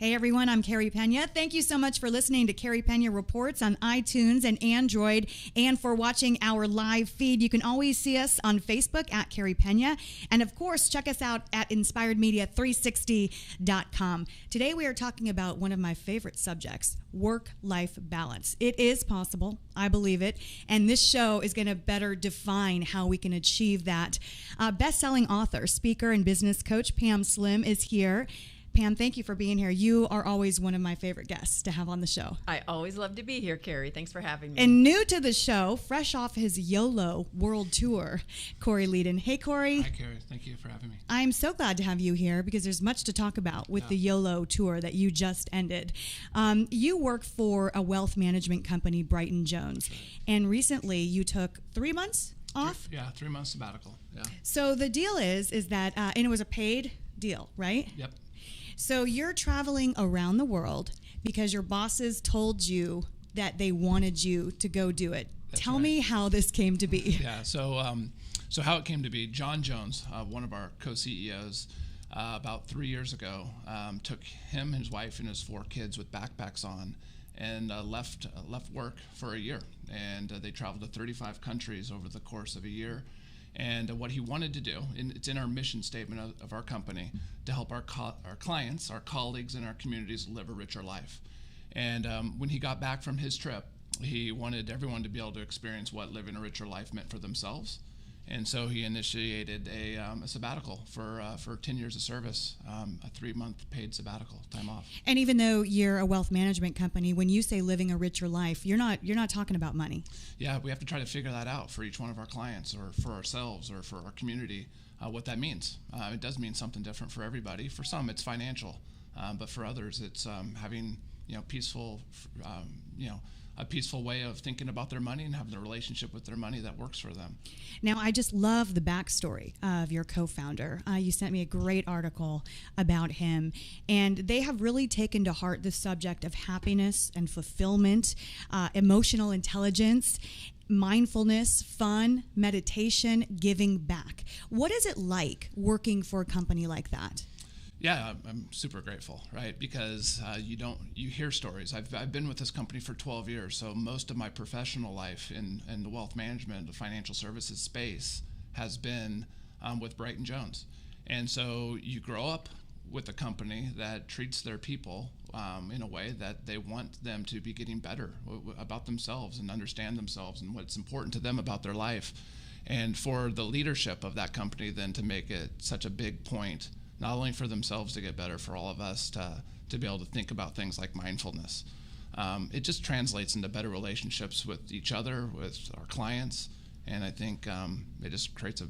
Hey everyone, I'm Carrie Pena. Thank you so much for listening to Carrie Pena Reports on iTunes and Android, and for watching our live feed. You can always see us on Facebook at Carrie Pena, and of course, check us out at inspiredmedia360.com. Today we are talking about one of my favorite subjects, work-life balance. It is possible, I believe it, and this show is going to better define how we can achieve that. Best-selling author, speaker, and business coach Pam Slim is here. Pam, thank you for being here. You are always one of my favorite guests to have on the show. I always love to be here, Carrie. Thanks for having me. And new to the show, fresh off his YOLO World Tour, Corey Leedon. Hey, Corey. Hi, Carrie. Thank you for having me. I'm so glad to have you here because there's much to talk about with the YOLO Tour that you just ended. You work for a wealth management company, Brighton Jones, and recently you took 3 months off? 3 months sabbatical, yeah. So the deal is that, and it was a paid deal, right? Yep. So you're traveling around the world because your bosses told you that they wanted you to go do it. Tell me how this came to be. Yeah, so how it came to be, John Jones, one of our co-CEOs, about 3 years ago, took him, his wife, and his 4 kids with backpacks on and left work for a year. And they traveled to 35 countries over the course of a year. And what he wanted to do, and it's in our mission statement of our company, to help our clients, our colleagues, and our communities live a richer life. And when he got back from his trip, he wanted everyone to be able to experience what living a richer life meant for themselves. And so he initiated a sabbatical for 10 years of service, a 3-month paid sabbatical, time off. And even though you're a wealth management company, when you say living a richer life, you're not talking about money. Yeah, we have to try to figure that out for each one of our clients, or for ourselves, or for our community, what that means. It does mean something different for everybody. For some, it's financial, but for others, it's having peaceful, a peaceful way of thinking about their money and having a relationship with their money that works for them. Now, I just love the backstory of your co-founder. You sent me a great article about him, and they have really taken to heart the subject of happiness and fulfillment, emotional intelligence, mindfulness, fun, meditation, giving back. What is it like working for a company like that? Yeah, I'm super grateful, right? Because you hear stories. I've been with this company for 12 years, so most of my professional life in the wealth management, the financial services space has been with Brighton Jones. And so you grow up with a company that treats their people in a way that they want them to be getting better about themselves and understand themselves and what's important to them about their life. And for the leadership of that company then to make it such a big point, not only for themselves to get better, for all of us to be able to think about things like mindfulness. It just translates into better relationships with each other, with our clients, and I think it just creates a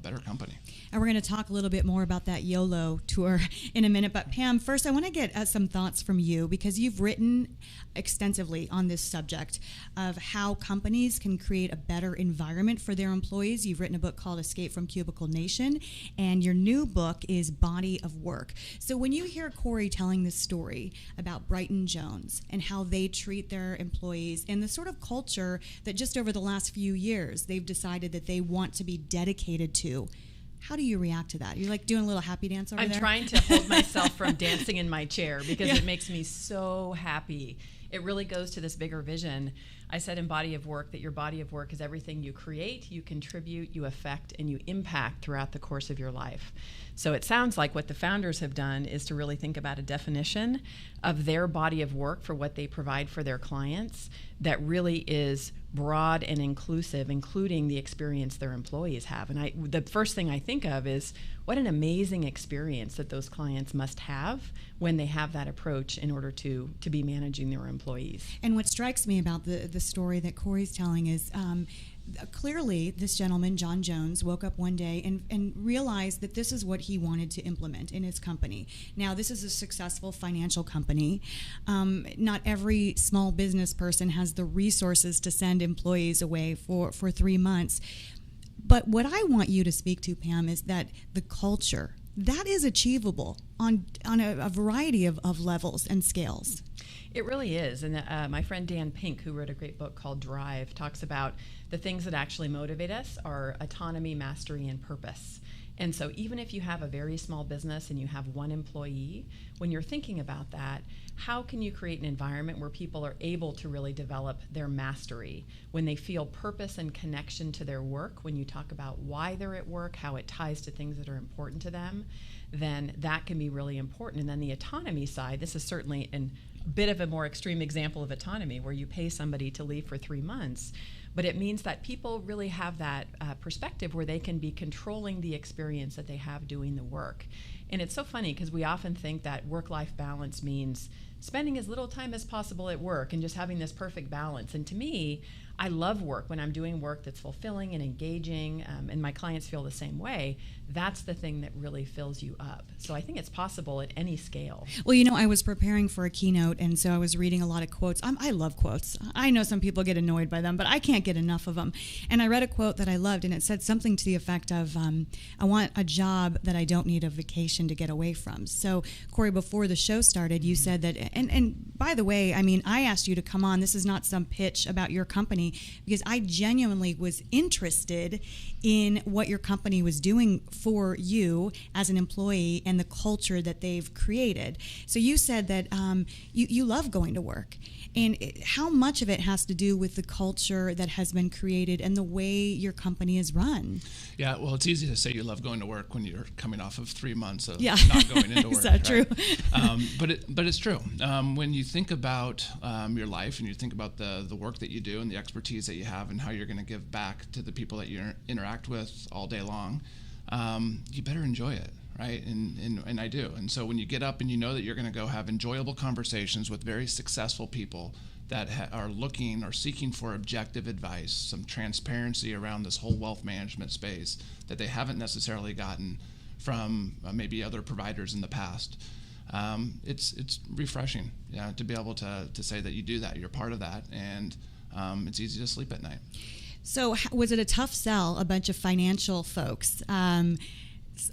better company. And we're going to talk a little bit more about that YOLO tour in a minute. But Pam, first I want to get some thoughts from you, because you've written extensively on this subject of how companies can create a better environment for their employees. You've written a book called Escape from Cubicle Nation, and your new book is Body of Work. So when you hear Corey telling this story about Brighton Jones and how they treat their employees and the sort of culture that just over the last few years they've decided that they want to be dedicated to, how do you react to that? You're like doing a little happy dance over there? I'm trying to hold myself from dancing in my chair because it makes me so happy. It really goes to this bigger vision. I said in Body of Work that your body of work is everything you create, you contribute, you affect, and you impact throughout the course of your life. So it sounds like what the founders have done is to really think about a definition of their body of work for what they provide for their clients that really is broad and inclusive, including the experience their employees have. And the first thing I think of is what an amazing experience that those clients must have when they have that approach in order to be managing their employees. And what strikes me about the story that Corey's telling is clearly this gentleman, John Jones, woke up one day and realized that this is what he wanted to implement in his company. Now, this is a successful financial company. Not every small business person has the resources to send employees away for 3 months. But what I want you to speak to, Pam, is that the culture, that is achievable on a variety of levels and scales. It really is. And my friend Dan Pink, who wrote a great book called Drive, talks about the things that actually motivate us are autonomy, mastery, and purpose. And so even if you have a very small business and you have one employee, when you're thinking about that, how can you create an environment where people are able to really develop their mastery, when they feel purpose and connection to their work, when you talk about why they're at work, how it ties to things that are important to them, then that can be really important. And then the autonomy side, this is certainly a bit of a more extreme example of autonomy, where you pay somebody to leave for 3 months. But it means that people really have that perspective where they can be controlling the experience that they have doing the work. And it's so funny because we often think that work-life balance means spending as little time as possible at work and just having this perfect balance. And to me, I love work when I'm doing work that's fulfilling and engaging, and my clients feel the same way. That's the thing that really fills you up. So I think it's possible at any scale. Well, I was preparing for a keynote, and so I was reading a lot of quotes. I love quotes. I know some people get annoyed by them, but I can't get enough of them. And I read a quote that I loved, and it said something to the effect of, I want a job that I don't need a vacation to get away from. So, Corey, before the show started, you said that, and by the way, I asked you to come on. This is not some pitch about your company, because I genuinely was interested in what your company was doing for you as an employee and the culture that they've created. So you said that you love going to work. And how much of it has to do with the culture that has been created and the way your company is run? Yeah, well, it's easy to say you love going to work when you're coming off of 3 months of not going into work. Is that true? But it's true. When you think about your life and you think about the work that you do and the expertise that you have and how you're going to give back to the people that you interact with all day long, you better enjoy it. Right, and I do. And so when you get up and you know that you're going to go have enjoyable conversations with very successful people that are looking or seeking for objective advice, some transparency around this whole wealth management space that they haven't necessarily gotten from maybe other providers in the past, it's refreshing, to be able to say that you do that, you're part of that, and it's easy to sleep at night. So was it a tough sell, a bunch of financial folks?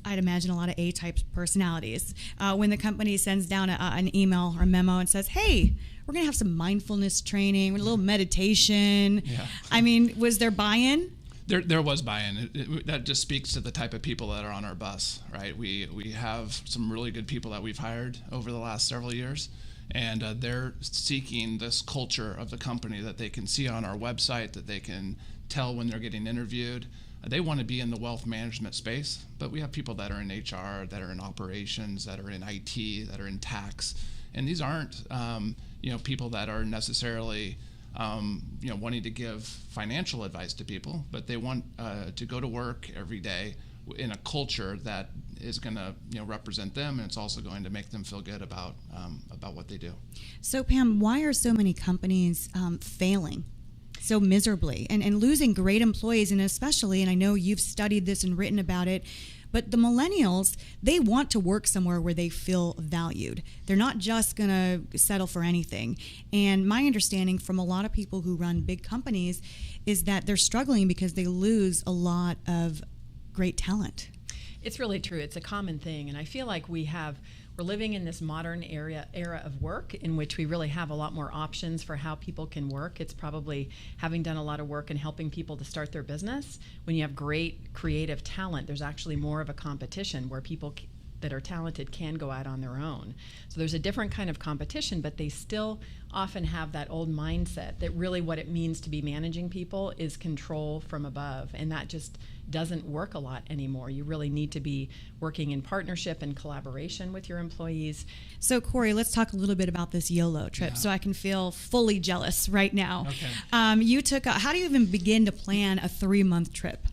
I'd imagine a lot of A-type personalities. When the company sends down an email or memo and says, hey, we're going to have some mindfulness training, a little meditation. Yeah. Was there buy-in? There was buy-in. That just speaks to the type of people that are on our bus, right? We have some really good people that we've hired over the last several years, and they're seeking this culture of the company that they can see on our website, that they can tell when they're getting interviewed. They want to be in the wealth management space, but we have people that are in HR, that are in operations, that are in IT, that are in tax, and these aren't people that are necessarily wanting to give financial advice to people, but they want to go to work every day in a culture that is going to represent them, and it's also going to make them feel good about what they do. So Pam, why are so many companies failing so miserably and losing great employees? And especially, and I know you've studied this and written about it, but the millennials, they want to work somewhere where they feel valued. They're not just going to settle for anything. And my understanding from a lot of people who run big companies is that they're struggling because they lose a lot of great talent. It's really true. It's a common thing. And I feel like we're living in this modern era of work in which we really have a lot more options for how people can work. It's probably having done a lot of work and helping people to start their business. When you have great creative talent, there's actually more of a competition where people that are talented can go out on their own. So there's a different kind of competition, but they still often have that old mindset that really what it means to be managing people is control from above, and that just doesn't work a lot anymore. You really need to be working in partnership and collaboration with your employees. So Corey, let's talk a little bit about this YOLO trip so I can feel fully jealous right now. Okay. You took how do you even begin to plan a 3-month trip?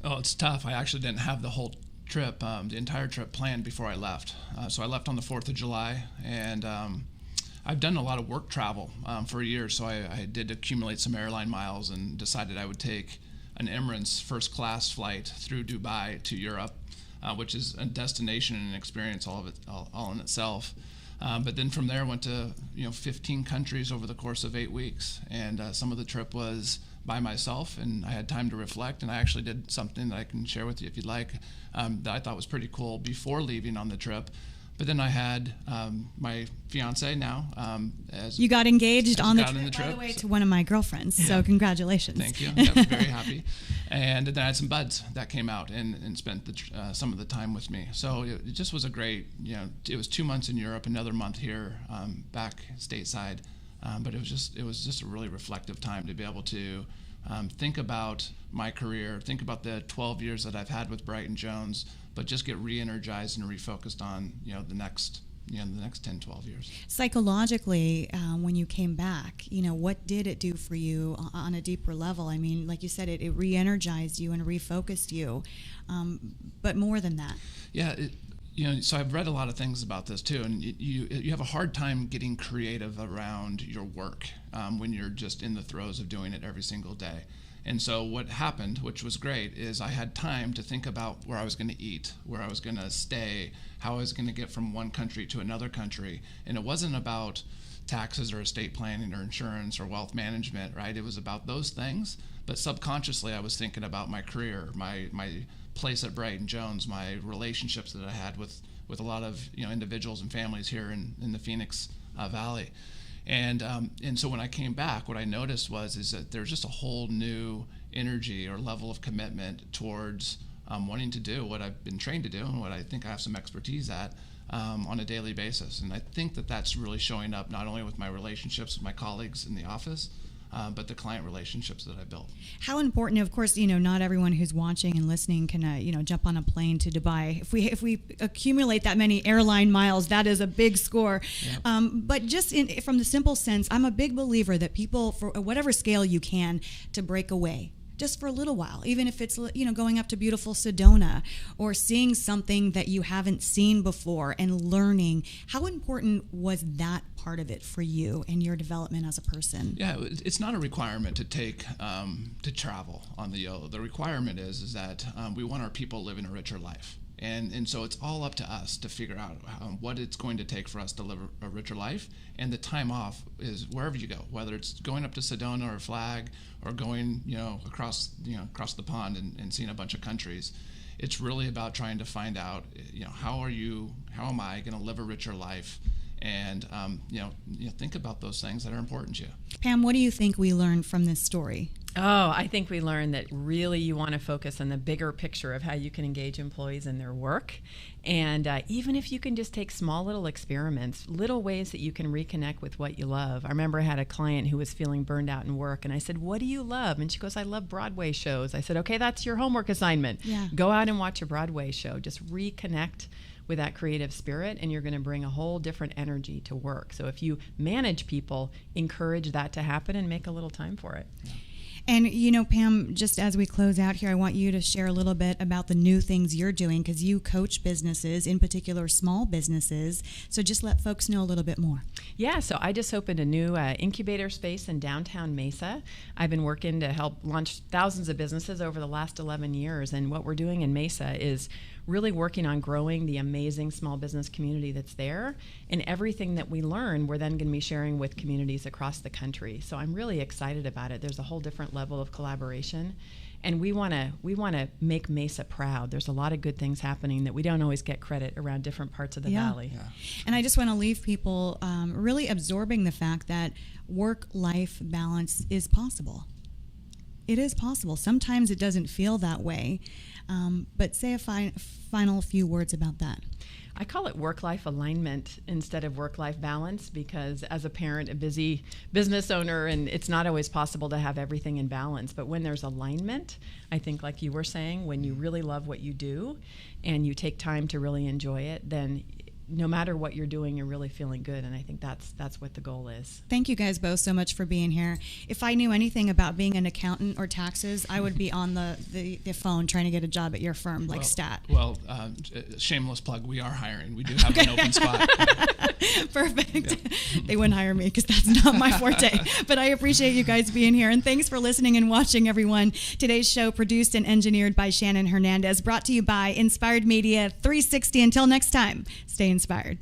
Oh, it's tough. I actually didn't have the whole trip, the entire trip planned before I left. So I left on the 4th of July, and I've done a lot of work travel for a year, so I did accumulate some airline miles and decided I would take an Emirates first class flight through Dubai to Europe, which is a destination and an experience all in itself. But then from there went to 15 countries over the course of 8 weeks, and some of the trip was by myself, and I had time to reflect, and I actually did something that I can share with you if you'd like, that I thought was pretty cool before leaving on the trip. But then I had my fiance now. As you got engaged on the trip, by the way, to one of my girlfriends. So congratulations. Thank you. Yeah, very happy. And then I had some buds that came out and spent some of the time with me. So it just was a great, it was 2 months in Europe, another month here back stateside. But it was just a really reflective time to be able to think about my career, think about the 12 years that I've had with Bright & Jones, but just get re-energized and refocused on the next 10, 12 years. Psychologically, when you came back, what did it do for you on a deeper level? I mean, like you said, it re-energized you and refocused you, but more than that. Yeah. So I've read a lot of things about this too, and you have a hard time getting creative around your work when you're just in the throes of doing it every single day. And so what happened, which was great, is I had time to think about where I was going to eat, where I was going to stay, how I was going to get from one country to another country. And it wasn't about taxes or estate planning or insurance or wealth management, right? It was about those things. But subconsciously, I was thinking about my career, my place at Bright & Jones, my relationships that I had with a lot of individuals and families here in the Phoenix Valley. And so when I came back, what I noticed is that there's just a whole new energy or level of commitment towards wanting to do what I've been trained to do and what I think I have some expertise at on a daily basis. And I think that that's really showing up not only with my relationships with my colleagues in the office, but the client relationships that I built. How important, of course, not everyone who's watching and listening can, jump on a plane to Dubai. If we accumulate that many airline miles, that is a big score. Yep. But just from the simple sense, I'm a big believer that people, for whatever scale you can, to break away. Just for a little while, even if it's going up to beautiful Sedona or seeing something that you haven't seen before and learning. How important was that part of it for you and your development as a person? Yeah, it's not a requirement to take to travel on the YOLO. The requirement is that we want our people living a richer life. And so it's all up to us to figure out what it's going to take for us to live a richer life. And the time off is wherever you go, whether it's going up to Sedona or Flag or going across the pond and seeing a bunch of countries. It's really about trying to find out how am I going to live a richer life, and think about those things that are important to you. Pam, what do you think we learned from this story? Oh, I think we learned that really you want to focus on the bigger picture of how you can engage employees in their work. And even if you can just take small little experiments, little ways that you can reconnect with what you love. I remember I had a client who was feeling burned out in work, and I said, "What do you love?" And she goes, "I love Broadway shows." I said, "Okay, that's your homework assignment. Yeah. Go out and watch a Broadway show. Just reconnect with that creative spirit, and you're going to bring a whole different energy to work." So if you manage people, encourage that to happen and make a little time for it. Yeah. And, Pam, just as we close out here, I want you to share a little bit about the new things you're doing, because you coach businesses, in particular small businesses. So just let folks know a little bit more. Yeah, so I just opened a new incubator space in downtown Mesa. I've been working to help launch thousands of businesses over the last 11 years. And what we're doing in Mesa is really working on growing the amazing small business community that's there. And everything that we learn, we're then going to be sharing with communities across the country. So I'm really excited about it. There's a whole different level of collaboration. And we want to make Mesa proud. There's a lot of good things happening that we don't always get credit around different parts of the valley. Yeah. And I just want to leave people really absorbing the fact that work-life balance is possible. It is possible. Sometimes it doesn't feel that way. But say a final few words about that. I call it work-life alignment instead of work-life balance, because as a parent, a busy business owner, and it's not always possible to have everything in balance. But when there's alignment, I think, like you were saying, when you really love what you do and you take time to really enjoy it, then no matter what you're doing, you're really feeling good. And I think that's what the goal is. Thank you guys both so much for being here. If I knew anything about being an accountant or taxes, I would be on the phone trying to get a job at your firm, like Stat. Well, shameless plug, we are hiring. We do have an open spot. Perfect. Yeah. They wouldn't hire me because that's not my forte. But I appreciate you guys being here. And thanks for listening and watching, everyone. Today's show produced and engineered by Shannon Hernandez, brought to you by Inspired Media 360. Until next time, stay inspired.